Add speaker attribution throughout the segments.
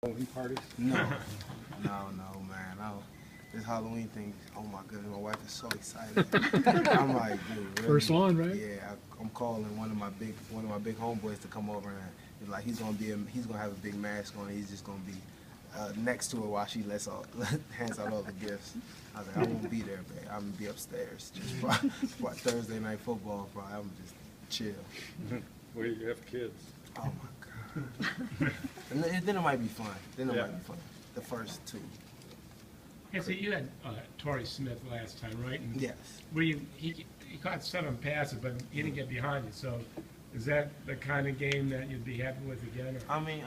Speaker 1: Halloween parties?
Speaker 2: No, no, man. No. This Halloween thing, oh my goodness, my wife is so excited. I'm like, dude, really?
Speaker 1: First one, right?
Speaker 2: Yeah, I'm calling one of my big homeboys to come over, and like he's gonna have a big mask on. He's just gonna be next to her while she hands out all the gifts. I was like, I won't be there, babe. I'm gonna be upstairs, just for Thursday night football. Bro, I'm just chill.
Speaker 1: Well, you have kids.
Speaker 2: Oh my god. And then it might be fun. Then it might be fun. The first two.
Speaker 3: Yeah, so you had Torrey Smith last time, right? And
Speaker 2: Yes.
Speaker 3: he caught 7 passes, but he didn't get behind you. So is that the kind of game that you'd be happy with again? Or?
Speaker 2: I mean,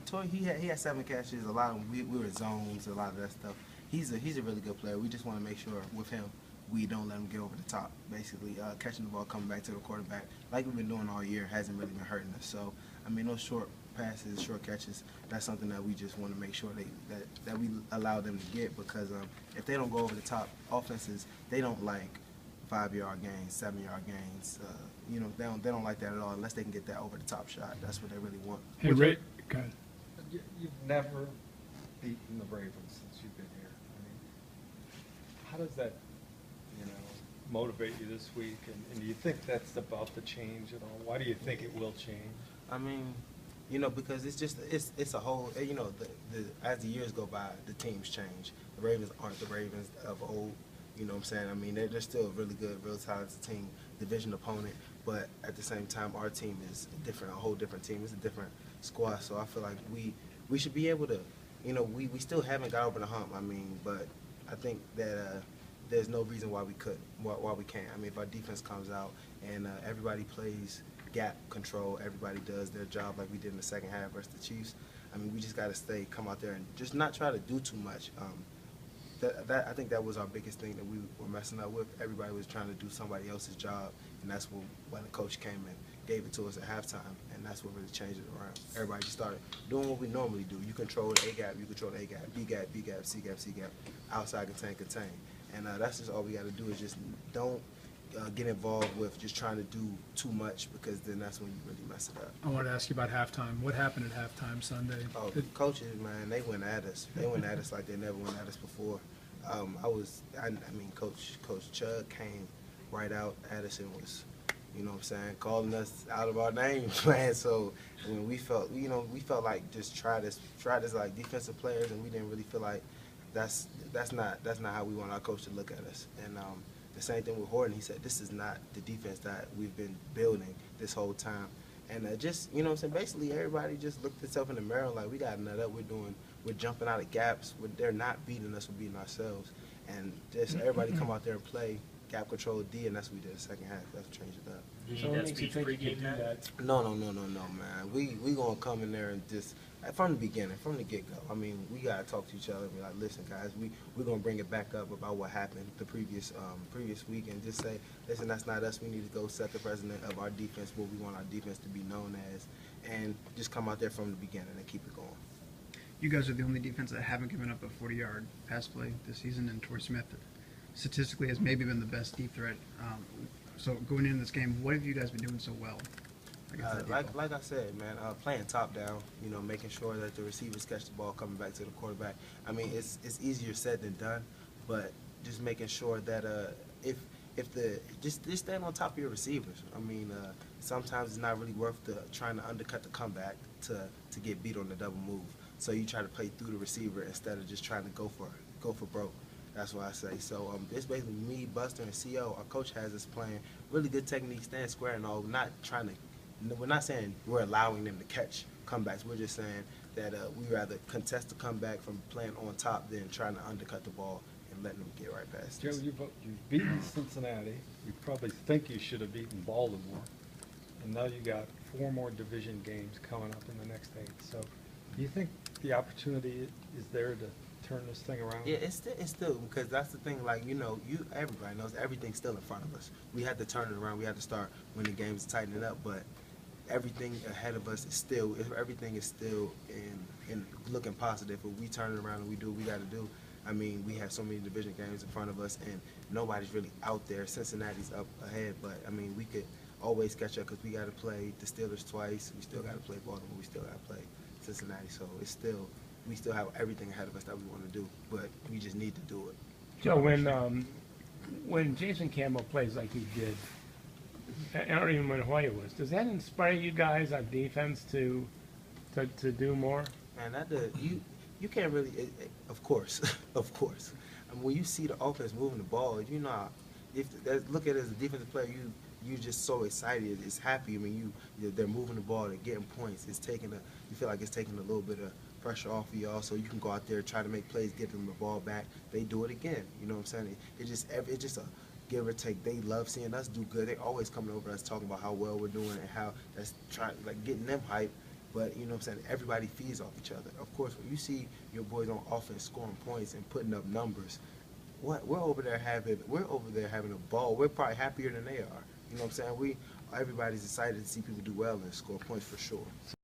Speaker 2: Torrey, he had 7 catches. A lot of them, we were zones, a lot of that stuff. He's a really good player. We just want to make sure with him we don't let him get over the top. Basically, catching the ball, coming back to the quarterback, like we've been doing all year, hasn't really been hurting us. So, I mean, those short passes, short catches, that's something that we just want to make sure that we allow them to get, because if they don't go over the top, offenses, they don't like 5-yard gains, 7-yard gains. They don't like that at all unless they can get that over the top shot. That's what they really want.
Speaker 1: Hey, Rick, go ahead.
Speaker 4: You've never beaten the Ravens since you've been here. I mean, how does that, motivate you this week? And do you think that's about to change at all? Why do you think it will change?
Speaker 2: I mean, because it's a whole, as the years go by, the teams change. The Ravens aren't the Ravens of old, you know what I'm saying? I mean, they're still a really good, real talented team, division opponent, but at the same time, our team is different, a whole different team. It's a different squad, so I feel like we should be able to, we still haven't got over the hump, I mean, but I think that there's no reason why we couldn't, why we can't. I mean, if our defense comes out and everybody plays gap control, everybody does their job like we did in the second half versus the Chiefs, I mean, we just got to come out there and just not try to do too much. I think that was our biggest thing that we were messing up with. Everybody was trying to do somebody else's job, and that's when the coach came and gave it to us at halftime, and that's what really changed it around. Everybody just started doing what we normally do. You control the A-gap, you control the A-gap, B-gap, B-gap, C-gap, C-gap, outside contain. And that's just all we got to do is just don't get involved with just trying to do too much, because then that's when you really mess it up.
Speaker 1: I want to ask you about halftime. What happened at halftime Sunday?
Speaker 2: Oh, the coaches, man, they went at us. They went at us like they never went at us before. I mean, Coach Chug came right out at us and was, you know what I'm saying, calling us out of our names, man. So when we felt like just try this like defensive players, and we didn't really feel like that's not how we want our coach to look at us. And the same thing with Haden. He said this is not the defense that we've been building this whole time. And just, you know what I'm saying, basically everybody just looked itself in the mirror like, we got to know that we're jumping out of gaps. They're not beating us, we're beating ourselves. And just everybody come out there and play gap control D, and that's what we did the second half. That's what changed it up.
Speaker 3: So what makes you think you can do that?
Speaker 2: No, man. We gonna come in there and just from the beginning, from the get-go. I mean, we gotta talk to each other and be like, listen, guys, we're gonna bring it back up about what happened the previous week, and just say, listen, that's not us. We need to go set the precedent of our defense, what we want our defense to be known as, and just come out there from the beginning and keep it going.
Speaker 5: You guys are the only defense that haven't given up a 40-yard pass play this season, and Torrey Smith statistically has maybe been the best deep threat. So going into this game, what have you guys been doing so well?
Speaker 2: Like I said, man, playing top down, making sure that the receivers catch the ball coming back to the quarterback. I mean, it's easier said than done, but just making sure that just stand on top of your receivers. I mean, sometimes it's not really worth trying to undercut the comeback to get beat on the double move. So you try to play through the receiver instead of just trying to go for broke. That's what I say. So it's basically me, Buster, and CO. Our coach has us playing really good technique, stand square and all. We're not saying we're allowing them to catch comebacks. We're just saying that we rather contest the comeback from playing on top than trying to undercut the ball and letting them get right past us.
Speaker 4: Joe, you've beaten Cincinnati. You probably think you should have beaten Baltimore. And now you got 4 more division games coming up in the next 8. So do you think the opportunity is there to turn this thing around?
Speaker 2: Yeah, it's still, because that's the thing, like, everybody knows everything's still in front of us. We had to turn it around. We had to start winning games and tighten it up, but everything ahead of us is still, everything is still in looking positive. If we turn it around and we do what we got to do, I mean, we have so many division games in front of us, and nobody's really out there. Cincinnati's up ahead, but, I mean, we could always catch up because we got to play the Steelers twice. We still got to play Baltimore. We still got to play Cincinnati. So it's still we still have everything ahead of us that we want to do, but we just need to do it.
Speaker 3: Joe, when Jason Campbell plays like he did, or even when Hoyer was, does that inspire you guys on defense to do more?
Speaker 2: Man, you can't really. Of course, of course. I mean, when you see the offense moving the ball, you know, look at it as a defensive player, you just so excited, it's happy. I mean, they're moving the ball, they're getting points. You feel like it's taking a little bit of pressure off of y'all, so you can go out there, try to make plays, get them the ball back. They do it again. You know what I'm saying? It's just a give or take. They love seeing us do good. They always coming over us talking about how well we're doing and how that's trying, like, getting them hype. But you know what I'm saying? Everybody feeds off each other. Of course, when you see your boys on offense scoring points and putting up numbers, we're over there having a ball. We're probably happier than they are. You know what I'm saying? Everybody's excited to see people do well and score points for sure.